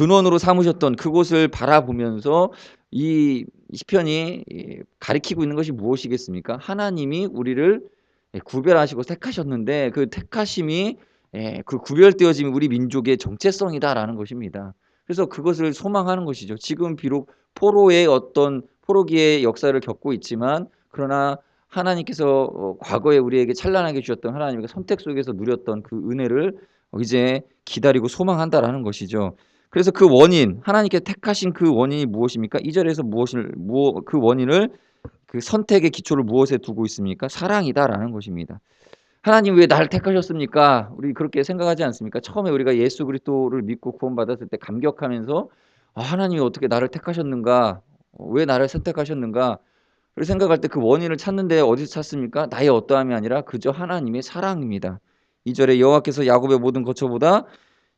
근원으로 삼으셨던 그곳을 바라보면서 이 시편이 가리키고 있는 것이 무엇이겠습니까? 하나님이 우리를 구별하시고 택하셨는데 그 택하심이 그 구별되어짐이 우리 민족의 정체성이다라는 것입니다. 그래서 그것을 소망하는 것이죠. 지금 비록 포로의 어떤 포로기의 역사를 겪고 있지만 그러나 하나님께서 과거에 우리에게 찬란하게 주셨던 하나님의 선택 속에서 누렸던 그 은혜를 이제 기다리고 소망한다라는 것이죠. 그래서 그 원인, 하나님께 택하신 그 원인이 무엇입니까? 2절에서 그 원인을 그 선택의 기초를 무엇에 두고 있습니까? 사랑이다라는 것입니다. 하나님 왜 나를 택하셨습니까? 우리 그렇게 생각하지 않습니까? 처음에 우리가 예수 그리스도를 믿고 구원받았을 때 감격하면서 하나님이 어떻게 나를 택하셨는가? 왜 나를 선택하셨는가? 를 생각할 때 그 원인을 찾는데 어디서 찾습니까? 나의 어떠함이 아니라 그저 하나님의 사랑입니다. 2절에 여호와께서 야곱의 모든 거처보다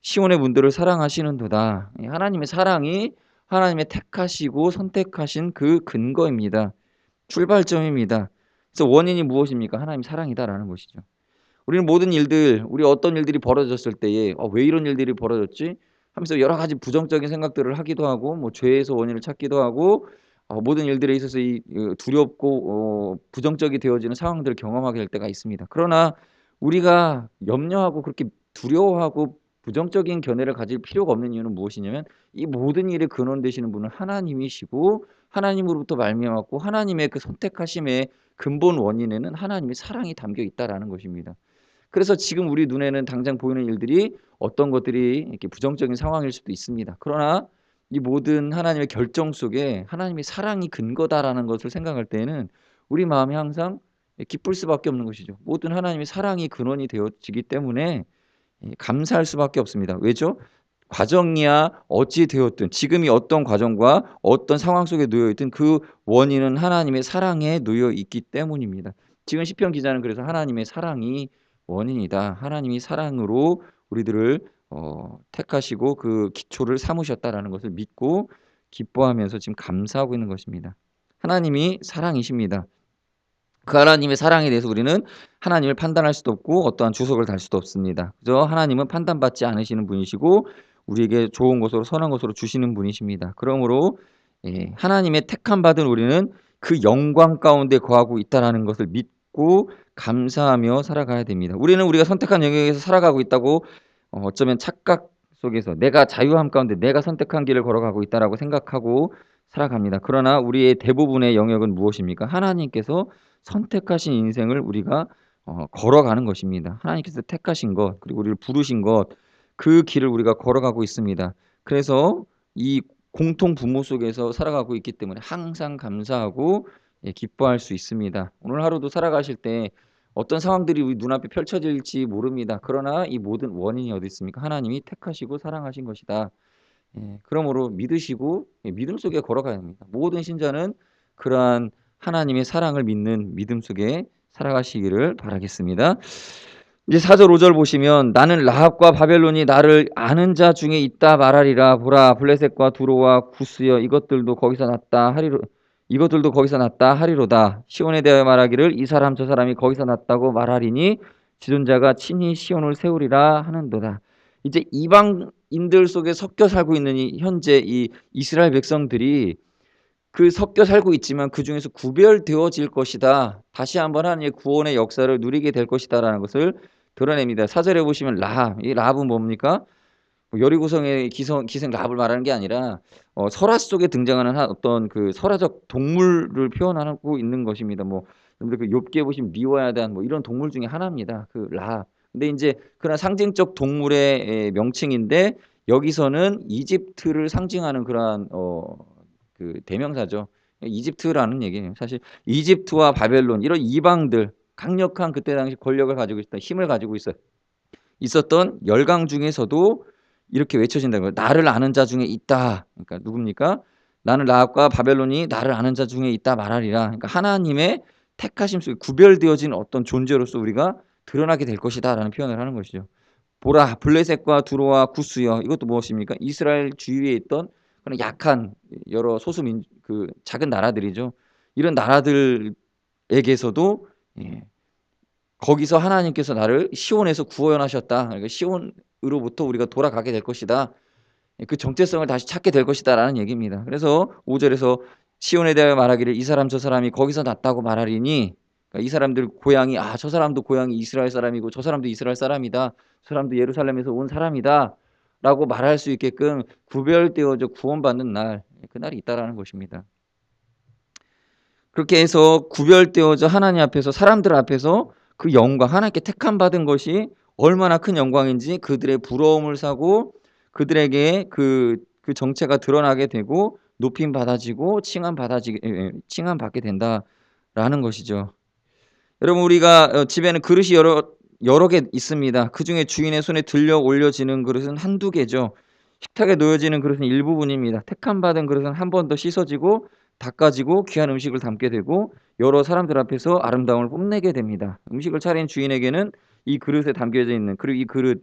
시온의 문들을 사랑하시는도다. 하나님의 사랑이 하나님의 택하시고 선택하신 그 근거입니다. 출발점입니다. 그래서 원인이 무엇입니까? 하나님 사랑이다라는 것이죠. 우리는 모든 일들, 우리 어떤 일들이 벌어졌을 때에 왜 이런 일들이 벌어졌지? 하면서 여러 가지 부정적인 생각들을 하기도 하고 뭐 죄에서 원인을 찾기도 하고 모든 일들에 있어서 이 두렵고 부정적이 되어지는 상황들을 경험하게 될 때가 있습니다. 그러나 우리가 염려하고 그렇게 두려워하고 부정적인 견해를 가질 필요가 없는 이유는 무엇이냐면 이 모든 일의 근원 되시는 분은 하나님이시고 하나님으로부터 말미암았고 하나님의 그 선택하심의 근본 원인에는 하나님의 사랑이 담겨 있다라는 것입니다. 그래서 지금 우리 눈에는 당장 보이는 일들이 어떤 것들이 이렇게 부정적인 상황일 수도 있습니다. 그러나 이 모든 하나님의 결정 속에 하나님의 사랑이 근거다라는 것을 생각할 때에는 우리 마음이 항상 기쁠 수밖에 없는 것이죠. 모든 하나님의 사랑이 근원이 되어지기 때문에 감사할 수밖에 없습니다. 왜죠? 과정이야 어찌 되었든 지금이 어떤 과정과 어떤 상황 속에 놓여 있든 그 원인은 하나님의 사랑에 놓여 있기 때문입니다. 지금 시편 기자는 그래서 하나님의 사랑이 원인이다. 하나님이 사랑으로 우리들을 택하시고 그 기초를 삼으셨다라는 것을 믿고 기뻐하면서 지금 감사하고 있는 것입니다. 하나님이 사랑이십니다. 그 하나님의 사랑에 대해서 우리는 하나님을 판단할 수도 없고 어떠한 주석을 달 수도 없습니다. 그저 하나님은 판단받지 않으시는 분이시고 우리에게 좋은 것으로 선한 것으로 주시는 분이십니다. 그러므로 하나님의 택함 받은 우리는 그 영광 가운데 거하고 있다라는 것을 믿고 감사하며 살아가야 됩니다. 우리는 우리가 선택한 영역에서 살아가고 있다고 어쩌면 착각 속에서 내가 자유함 가운데 내가 선택한 길을 걸어가고 있다라고 생각하고 살아갑니다. 그러나 우리의 대부분의 영역은 무엇입니까? 하나님께서 선택하신 인생을 우리가 걸어가는 것입니다. 하나님께서 택하신 것 그리고 우리를 부르신 것 그 길을 우리가 걸어가고 있습니다. 그래서 이 공통 분모 속에서 살아가고 있기 때문에 항상 감사하고 기뻐할 수 있습니다. 오늘 하루도 살아가실 때 어떤 상황들이 우리 눈앞에 펼쳐질지 모릅니다. 그러나 이 모든 원인이 어디 있습니까? 하나님이 택하시고 사랑하신 것이다. 그러므로 믿으시고 믿음 속에 걸어가야 합니다. 모든 신자는 그러한 하나님의 사랑을 믿는 믿음 속에 살아가시기를 바라겠습니다. 이제 4절 5절 보시면 나는 라합과 바벨론이 나를 아는 자 중에 있다 말하리라. 보라 블레셋과 두로와 구스여 이것들도 거기서 났다 하리로다. 시온에 대하여 말하기를 이 사람 저 사람이 거기서 났다고 말하리니 지존자가 친히 시온을 세우리라 하는도다. 이제 이방인들 속에 섞여 살고 있는 이 현재 이 이스라엘 백성들이 그 섞여 살고 있지만 그중에서 구별되어질 것이다. 다시 한번 하나님의 구원의 역사를 누리게 될 것이다라는 것을 드러냅니다. 4절에 보시면 라합, 이 라합은 뭡니까? 여리고성의 기생 라합을 말하는 게 아니라 설화 속에 등장하는 어떤 그 설화적 동물을 표현하고 있는 것입니다. 뭐 여러분들 그 욥기에 보시면 미워야단 뭐 이런 동물 중에 하나입니다. 그 라합. 근데 이제 그런 상징적 동물의 명칭인데 여기서는 이집트를 상징하는 그러한 그 대명사죠. 이집트라는 얘기예요. 사실 이집트와 바벨론 이런 이방들 강력한 그때 당시 권력을 가지고 있었던 힘을 가지고 있었던 열강 중에서도 이렇게 외쳐진다는 거예요. 나를 아는 자 중에 있다. 그러니까 누굽니까? 나는 라합과 바벨론이 나를 아는 자 중에 있다 말하리라. 그러니까 하나님의 택하심 속에 구별되어진 어떤 존재로서 우리가 드러나게 될 것이다라는 표현을 하는 것이죠. 보라 블레셋과 두로와 구스여 이것도 무엇입니까? 이스라엘 주위에 있던 그런 약한 여러 소수민 그 작은 나라들이죠. 이런 나라들에게서도 거기서 하나님께서 나를 시온에서 구원하셨다. 그러니까 시온으로부터 우리가 돌아가게 될 것이다. 그 정체성을 다시 찾게 될 것이다라는 얘기입니다. 그래서 5 절에서 시온에 대하여 말하기를 이 사람 저 사람이 거기서 났다고 말하리니, 그러니까 이 사람들 고향이 저 사람도 고향이 이스라엘 사람이고 저 사람도 이스라엘 사람이다. 저 사람도 예루살렘에서 온 사람이다라고 말할 수 있게끔 구별되어져 구원받는 날, 그날이 있다라는 것입니다. 그렇게 해서 구별되어져 하나님 앞에서, 사람들 앞에서 그 영광, 하나님께 택함 받은 것이 얼마나 큰 영광인지 그들의 부러움을 사고 그들에게 그 정체가 드러나게 되고 높임 받아지고 칭함 받게 된다라는 것이죠. 여러분, 우리가 집에는 그릇이 여러 개 있습니다. 그중에 주인의 손에 들려 올려지는 그릇은 한두 개죠. 식탁에 놓여지는 그릇은 일부분입니다. 택함 받은 그릇은 한 번 더 씻어지고 닦아지고 귀한 음식을 담게 되고 여러 사람들 앞에서 아름다움을 뽐내게 됩니다. 음식을 차린 주인에게는 이 그릇에 담겨져 있는, 그리고 이 그릇,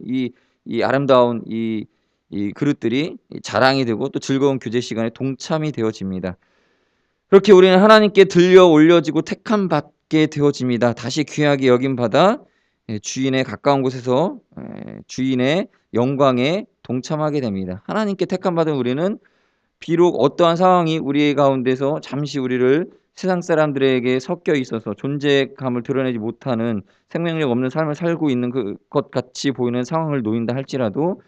이 아름다운 이 그릇들이 자랑이 되고 또 즐거운 교제 시간에 동참이 되어집니다. 그렇게 우리는 하나님께 들려 올려지고 택함 받게 되어집니다. 다시 귀하게 여김 받아 주인의 가까운 곳에서 주인의 영광에 동참하게 됩니다. 하나님께 택함 받은 우리는 비록 어떠한 상황이 우리 가운데서 잠시 우리를 세상 사람들에게 섞여 있어서 존재감을 드러내지 못하는 생명력 없는 삶을 살고 있는 것 같이 보이는 상황을 놓인다 할지라도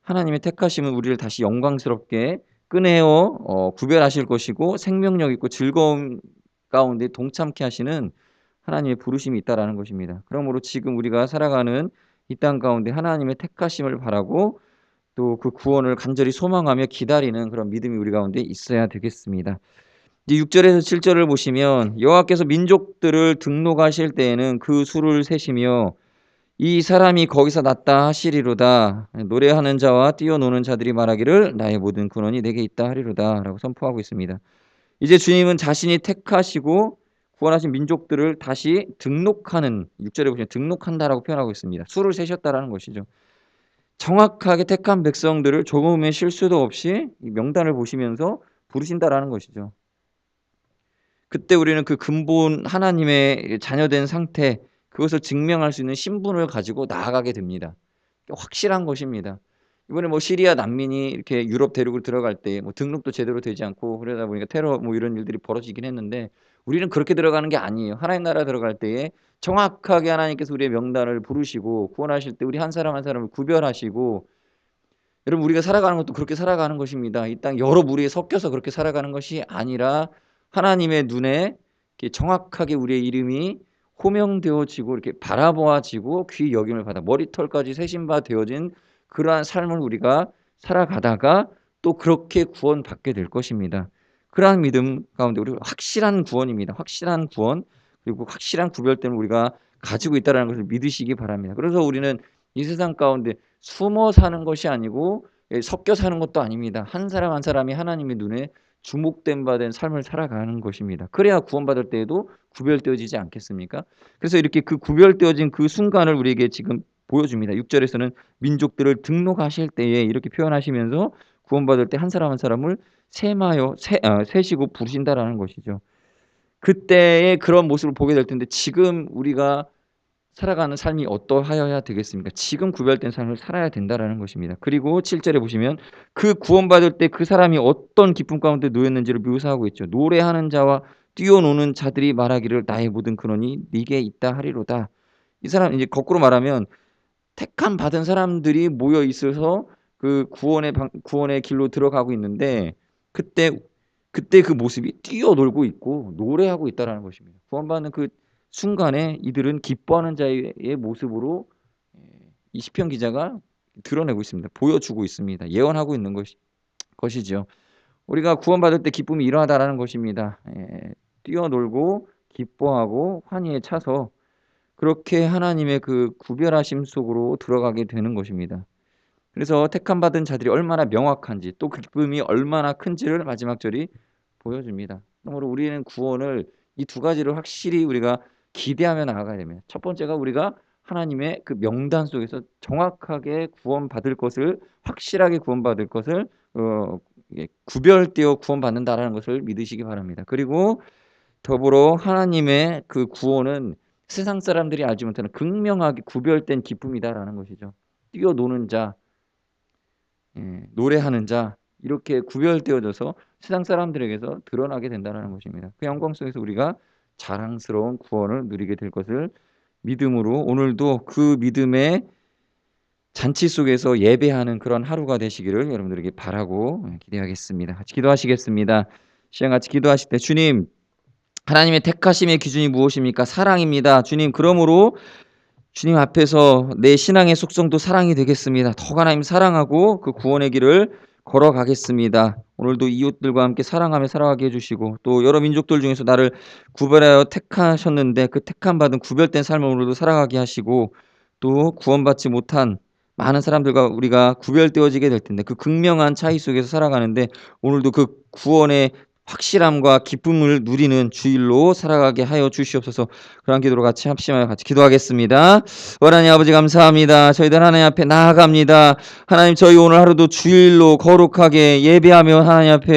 하나님의 택하심은 우리를 다시 영광스럽게 꺼내어 구별하실 것이고 생명력 있고 즐거움 가운데 동참케 하시는 하나님의 부르심이 있다라는 것입니다. 그러므로 지금 우리가 살아가는 이 땅 가운데 하나님의 택하심을 바라고 또 그 구원을 간절히 소망하며 기다리는 그런 믿음이 우리 가운데 있어야 되겠습니다. 이제 6절에서 7절을 보시면 여호와께서 민족들을 등록하실 때에는 그 수를 세시며 이 사람이 거기서 났다 하시리로다. 노래하는 자와 뛰어노는 자들이 말하기를 나의 모든 근원이 내게 있다 하리로다 라고 선포하고 있습니다. 이제 주님은 자신이 택하시고 구원하신 민족들을 다시 등록하는, 6절에 보시면 등록한다라고 표현하고 있습니다. 수를 세셨다라는 것이죠. 정확하게 택한 백성들을 조금의 실수도 없이 이 명단을 보시면서 부르신다라는 것이죠. 그때 우리는 그 근본 하나님의 자녀된 상태, 그것을 증명할 수 있는 신분을 가지고 나아가게 됩니다. 확실한 것입니다. 이번에 시리아 난민이 이렇게 유럽 대륙을 들어갈 때 등록도 제대로 되지 않고 그러다 보니까 테러 이런 일들이 벌어지긴 했는데, 우리는 그렇게 들어가는 게 아니에요. 하나님 나라 들어갈 때에 정확하게 하나님께서 우리의 명단을 부르시고 구원하실 때 우리 한 사람 한 사람을 구별하시고, 여러분 우리가 살아가는 것도 그렇게 살아가는 것입니다. 이 땅 여러 무리에 섞여서 그렇게 살아가는 것이 아니라 하나님의 눈에 이렇게 정확하게 우리의 이름이 호명되어지고 이렇게 바라보아지고 귀 여김을 받아 머리털까지 세신바 되어진 그러한 삶을 우리가 살아가다가 또 그렇게 구원받게 될 것입니다. 그러한 믿음 가운데 우리가 확실한 구원입니다. 확실한 구원, 그리고 확실한 구별됨을 우리가 가지고 있다는 것을 믿으시기 바랍니다. 그래서 우리는 이 세상 가운데 숨어 사는 것이 아니고 섞여 사는 것도 아닙니다. 한 사람 한 사람이 하나님의 눈에 주목된 바 된 삶을 살아가는 것입니다. 그래야 구원받을 때에도 구별되어지지 않겠습니까? 그래서 이렇게 그 구별되어진 그 순간을 우리에게 지금 보여줍니다. 6절에서는 민족들을 등록하실 때에 이렇게 표현하시면서 구원받을 때 한 사람 한 사람을 세시고 부르신다라는 것이죠. 그때의 그런 모습을 보게 될 텐데 지금 우리가 살아가는 삶이 어떠하여야 되겠습니까? 지금 구별된 삶을 살아야 된다라는 것입니다. 그리고 7절에 보시면 그 구원받을 때 그 사람이 어떤 기쁨 가운데 놓였는지를 묘사하고 있죠. 노래하는 자와 뛰어노는 자들이 말하기를 나의 모든 근원이 네게 있다 하리로다. 이 사람 이제 거꾸로 말하면 택함 받은 사람들이 모여 있어서 그 구원의 길로 들어가고 있는데 그때 그 모습이 뛰어놀고 있고 노래하고 있다라는 것입니다. 구원받는 그 순간에 이들은 기뻐하는 자의 모습으로 이 시편 기자가 드러내고 있습니다. 보여주고 있습니다. 예언하고 있는 것이죠. 우리가 구원받을 때 기쁨이 일어나다라는 것입니다. 뛰어놀고 기뻐하고 환희에 차서 그렇게 하나님의 그 구별하심 속으로 들어가게 되는 것입니다. 그래서 택함 받은 자들이 얼마나 명확한지 또 그 기쁨이 얼마나 큰지를 마지막 절이 보여줍니다. 그러므로 우리는 구원을 이 두 가지를 확실히 우리가 기대하며 나아가야 됩니다. 첫 번째가 우리가 하나님의 그 명단 속에서 정확하게 구원받을 것을, 확실하게 구원받을 것을 구별되어 구원받는다라는 것을 믿으시기 바랍니다. 그리고 더불어 하나님의 그 구원은 세상 사람들이 알지 못하는 극명하게 구별된 기쁨이다라는 것이죠. 뛰어노는 자, 노래하는 자 이렇게 구별되어져서 세상 사람들에게서 드러나게 된다는 것입니다. 그 영광 속에서 우리가 자랑스러운 구원을 누리게 될 것을 믿음으로 오늘도 그 믿음의 잔치 속에서 예배하는 그런 하루가 되시기를 여러분들에게 바라고 기대하겠습니다. 같이 기도하시겠습니다. 시간 같이 기도하실 때 주님, 하나님의 택하심의 기준이 무엇입니까? 사랑입니다. 주님, 그러므로 주님 앞에서 내 신앙의 속성도 사랑이 되겠습니다. 더 하나님 사랑하고 그 구원의 길을 걸어가겠습니다. 오늘도 이웃들과 함께 사랑하며 살아가게 해주시고 또 여러 민족들 중에서 나를 구별하여 택하셨는데 그 택함 받은 구별된 삶을 오늘도 살아가게 하시고 또 구원받지 못한 많은 사람들과 우리가 구별되어지게 될 텐데 그 극명한 차이 속에서 살아가는데 오늘도 그 구원의 확실함과 기쁨을 누리는 주일로 살아가게 하여 주시옵소서. 그런 기도로 같이 합심하여 같이 기도하겠습니다. 하나님 아버지 감사합니다. 저희들 하나님 앞에 나아갑니다. 하나님 저희 오늘 하루도 주일로 거룩하게 예배하며 하나님 앞에